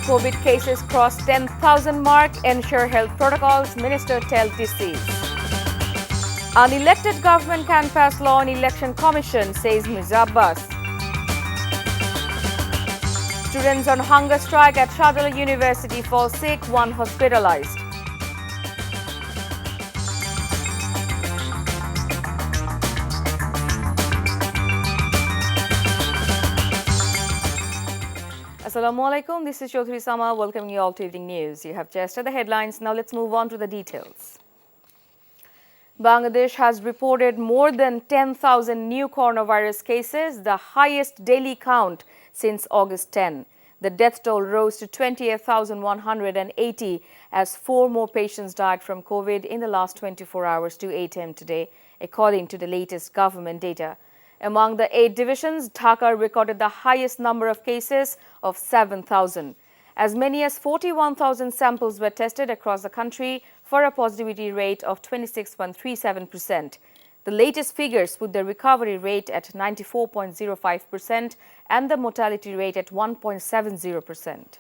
COVID cases cross 10,000 mark, ensure health protocols, Minister tell DCs. Unelected government can pass law on election commission, says Mosaddak. Students on hunger strike at Shah University fall sick, one hospitalized. Assalamu alaikum, this is Chaudhry Sama welcoming you all to Evening News. You have just the headlines, now let's move on to the details. Bangladesh has reported more than 10,000 new coronavirus cases, the highest daily count since August 10. The death toll rose to 28,180 as 4 more patients died from COVID in the last 24 hours to 8 a.m. today, according to the latest government data. Among the 8 divisions, Dhaka recorded the highest number of cases of 7,000. As many as 41,000 samples were tested across the country for a positivity rate of 26.37%. The latest figures put the recovery rate at 94.05% and the mortality rate at 1.70%.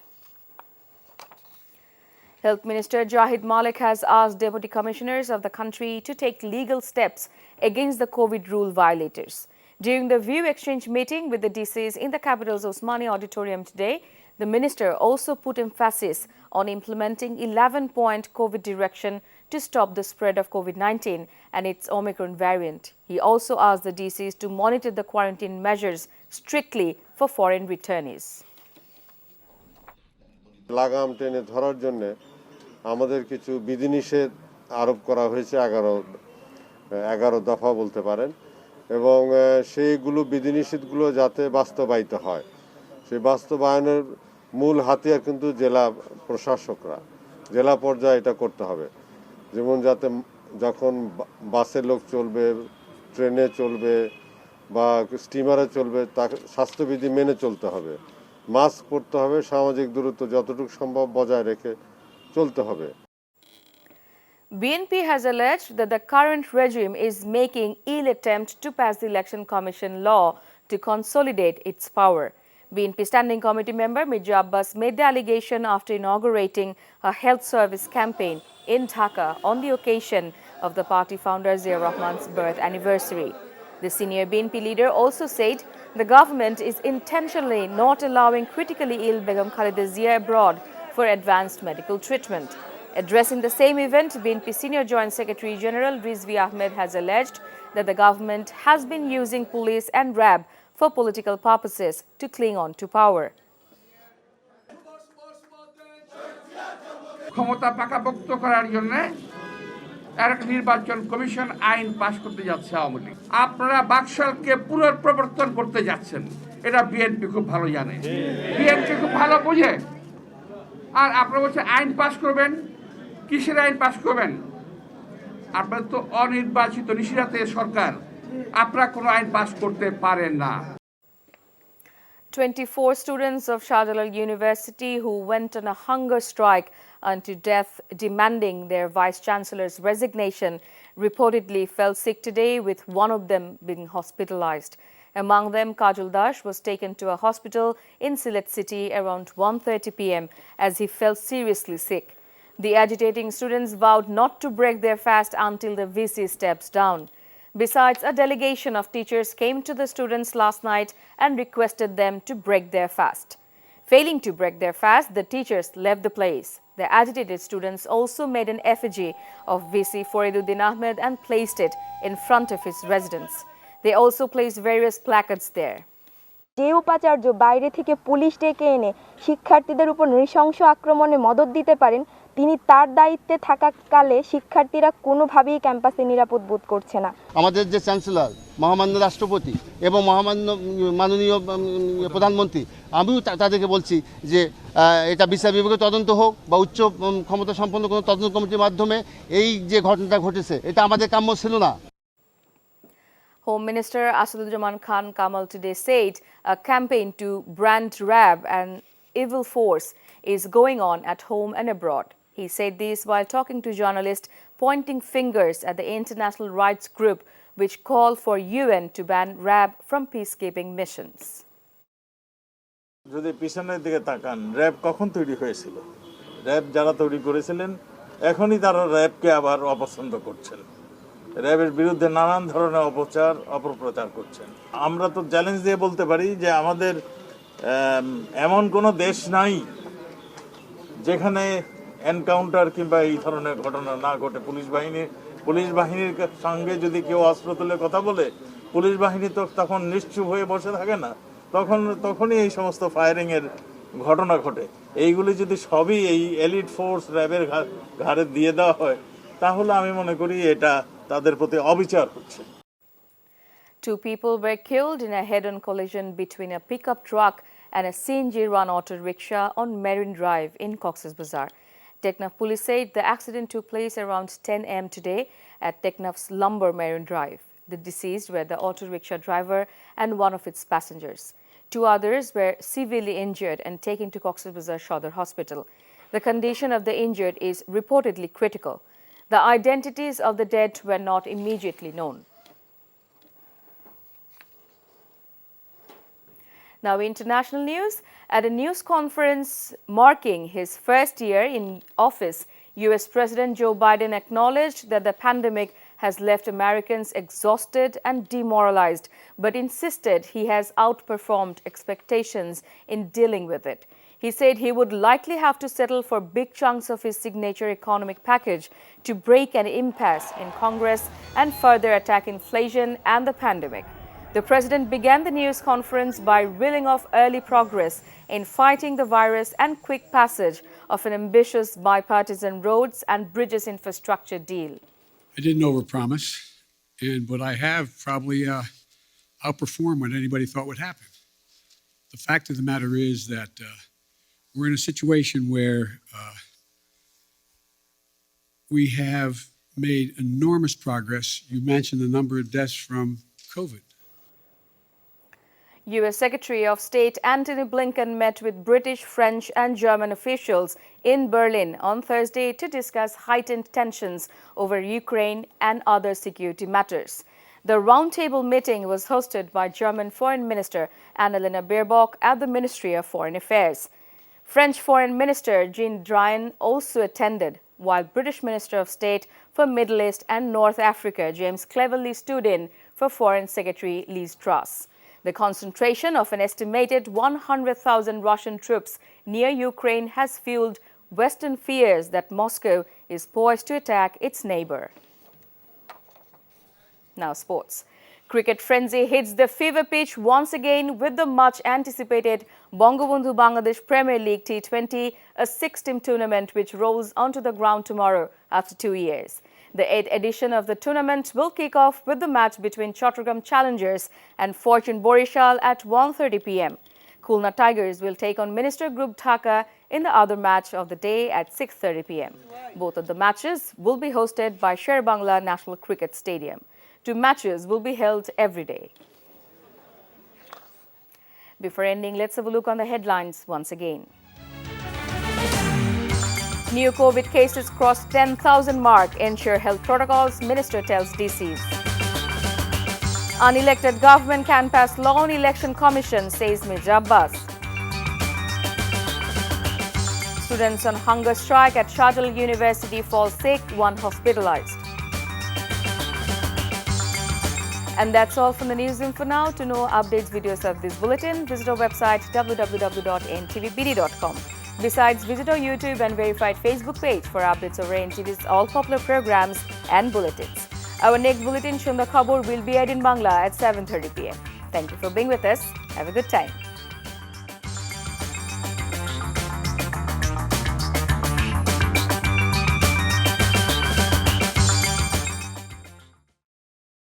Health Minister Jahid Malik has asked Deputy Commissioners of the country to take legal steps against the COVID rule violators. During the view exchange meeting with the DCs in the capital's Osmani Auditorium today, the minister also put emphasis on implementing 11-point COVID direction to stop the spread of COVID-19 and its Omicron variant. He also asked the DCs to monitor the quarantine measures strictly for foreign returnees. লাগাম টেনে ধরার জন্য আমাদের কিছু বিধিনিষেধ আরোপ করা হয়েছে 11 দফা বলতে পারেন এবং সেইগুলো বিধিনিষেধগুলো যাতে বাস্তবায়িত হয় সেই বাস্তবায়নের মূল হাতিয়ার কিন্তু জেলা প্রশাসকরা জেলা পর্যায়ে এটা করতে হবে যেমন যাতে যখন বাসে লোক চলবে ট্রেনে চলবে বা স্টিমারে চলবে তা স্বাস্থ্যবিধি মেনে চলতে হবে মাস্ক পরতে হবে সামাজিক দূরত্ব যতটুকু সম্ভব বজায় রেখে চলতে হবে BNP has alleged that the current regime is making ill attempt to pass the Election Commission law to consolidate its power. BNP Standing Committee member Mirza Abbas made the allegation after inaugurating a health service campaign in Dhaka on the occasion of the party founder Zia Rahman's birth anniversary. The senior BNP leader also said the government is intentionally not allowing critically ill Begum Khaleda Zia abroad for advanced medical treatment. Addressing the same event, BNP Senior Joint Secretary General Rizvi Ahmed has alleged that the government has been using police and RAB for political purposes to cling on to power. ক্ষমতা পাকাপোক্ত করার জন্য এক নির্বাচন commission আইন পাশ করতে যাচ্ছে আওয়ামী লীগ আপনারা বাকশালকে পুনঃপ্রবর্তন করতে যাচ্ছেন এটা বিএনপি খুব ভালো জানে বিএনপি খুব ভালো বোঝে আর আপনারা বলছেন আইন পাশ করবেন কিসের আইন পাশ করবেন আপনারা তো অনির্বাচিত নিশিরাতে সরকার আপনারা কোনো আইন পাশ করতে পারেন না 24 students of Shah University who went on a hunger strike unto death demanding their vice-chancellor's resignation reportedly fell sick today, with one of them being hospitalized. Among them, Kajul Dash was taken to a hospital in Sylhet city around 1:30 p.m. as he fell seriously sick. The agitating students vowed not to break their fast until the VC steps down. Besides, a delegation of teachers came to the students last night and requested them to break their fast. Failing to break their fast, the teachers left the place. The agitated students also made an effigy of VC Fariduddin Ahmed and placed it in front of his residence. They also placed various placards there. যে উপাচার্য বাইরে থেকে police ডেকে এনে শিক্ষার্থীদের উপর নৃশংস আক্রমণে মদদ দিতে পারেন তিনি তার দায়িত্বে থাকাকালে শিক্ষার্থীরা কোনোভাবেই ক্যাম্পাসে নিরাপদ বোধ করছে না আমাদের যে চ্যান্সেলর মহামান্য রাষ্ট্রপতি এবং মহামান্য মাননীয় প্রধানমন্ত্রী আমিও তাদেরকে বলছি যে এটা বিচার বিভাগের তদন্ত হোক বা উচ্চ ক্ষমতা সম্পন্ন কোনো তদন্ত কমিটির মাধ্যমে এই যে ঘটনাটা ঘটেছে এটা আমাদের কাম্য ছিল না Home Minister Asaduzzaman Khan Kamal today said a campaign to brand RAB an evil force is going on at home and abroad. He said this while talking to journalists, pointing fingers at the international rights group which call for UN to ban RAB from peacekeeping missions. যদি পিছনের দিকে তাকান, RAB কখন তৈরি হয়েছিল? RAB যারা তৈরি করেছিলেন এখনই তারা র্যাবকে আবার অপছন্দ করছেন, র্যাবের বিরুদ্ধে নানান ধরনের অপপ্রচার করছেন। আমরা তো চ্যালেঞ্জ দিয়ে বলতে পারি যে আমাদের এমন কোনো দেশ নাই যেখানে এনকাউন্টার কিংবা এই ধরনের ঘটনা না ঘটে। পুলিশ বাহিনীর সঙ্গে যদি কেউ অস্ত্র তুলে কথা বলে, পুলিশ বাহিনী তো তখন নিশ্চুপ হয়ে বসে থাকে না, তখনই এই সমস্ত ফায়ারিং এর ঘটনা ঘটে। এইগুলি যদি সবই এই এলিট ফোর্স র্যাবের ঘাড়ে দিয়ে দেওয়া হয়, তাহলে আমি মনে করি এটা তাদের প্রতি অবিচার হচ্ছে। 2 people were killed in a head-on collision between a pickup truck and a CNG-run auto rickshaw on Marine Drive in Cox's Bazar. Teknaf police said the accident took place around 10 a.m. today at Teknaf's Lumber Marine Drive. The deceased were the auto rickshaw driver and one of its passengers. 2 others were severely injured and taken to Cox's Bazar Shodar Hospital. The condition of the injured is reportedly critical. The identities of the dead were not immediately known. Now, international news. At a news conference marking his first year in office, U.S. President Joe Biden acknowledged that the pandemic has left Americans exhausted and demoralized, but insisted he has outperformed expectations in dealing with it. He said he would likely have to settle for big chunks of his signature economic package to break an impasse in Congress and further attack inflation and the pandemic. The president began the news conference by reeling off early progress in fighting the virus and quick passage of an ambitious bipartisan roads and bridges infrastructure deal. I didn't overpromise, but I have probably outperformed what anybody thought would happen. The fact of the matter is that we're in a situation where we have made enormous progress. You mentioned the number of deaths from COVID. U.S. Secretary of State Antony Blinken met with British, French and German officials in Berlin on Thursday to discuss heightened tensions over Ukraine and other security matters. The roundtable meeting was hosted by German Foreign Minister Annalena Baerbock at the Ministry of Foreign Affairs. French Foreign Minister Jean Drian also attended, while British Minister of State for Middle East and North Africa James Cleverly stood in for Foreign Secretary Liz Truss. The concentration of an estimated 100,000 Russian troops near Ukraine has fueled Western fears that Moscow is poised to attack its neighbor. Now, sports. Cricket frenzy hits the fever pitch once again with the much-anticipated Bangabandhu Bangladesh Premier League T20, a 6-team tournament which rolls onto the ground tomorrow after 2 years. The 8th edition of the tournament will kick off with the match between Chattogram Challengers and Fortune Borishal at 1:30 p.m. Khulna Tigers will take on Minister Group Dhaka in the other match of the day at 6:30 p.m. Both of the matches will be hosted by Sher Bangla National Cricket Stadium. 2 matches will be held every day. Before ending, let's have a look on the headlines once again. New COVID cases cross 10,000 mark. Ensure health protocols, Minister tells DCs. Unelected government can pass law on election commission, says Mirza Abbas. Students on hunger strike at Shahjalal University fall sick, 1 hospitalized. And that's all from the newsroom for now. To know updates, videos of this bulletin, visit our website www.ntvbd.com. Besides, visit our YouTube and verified Facebook page for updates over NTV's all popular programs and bulletins. Our next bulletin, Shunda Khabor, will be aired in Bangla at 7:30 p.m. Thank you for being with us. Have a good time.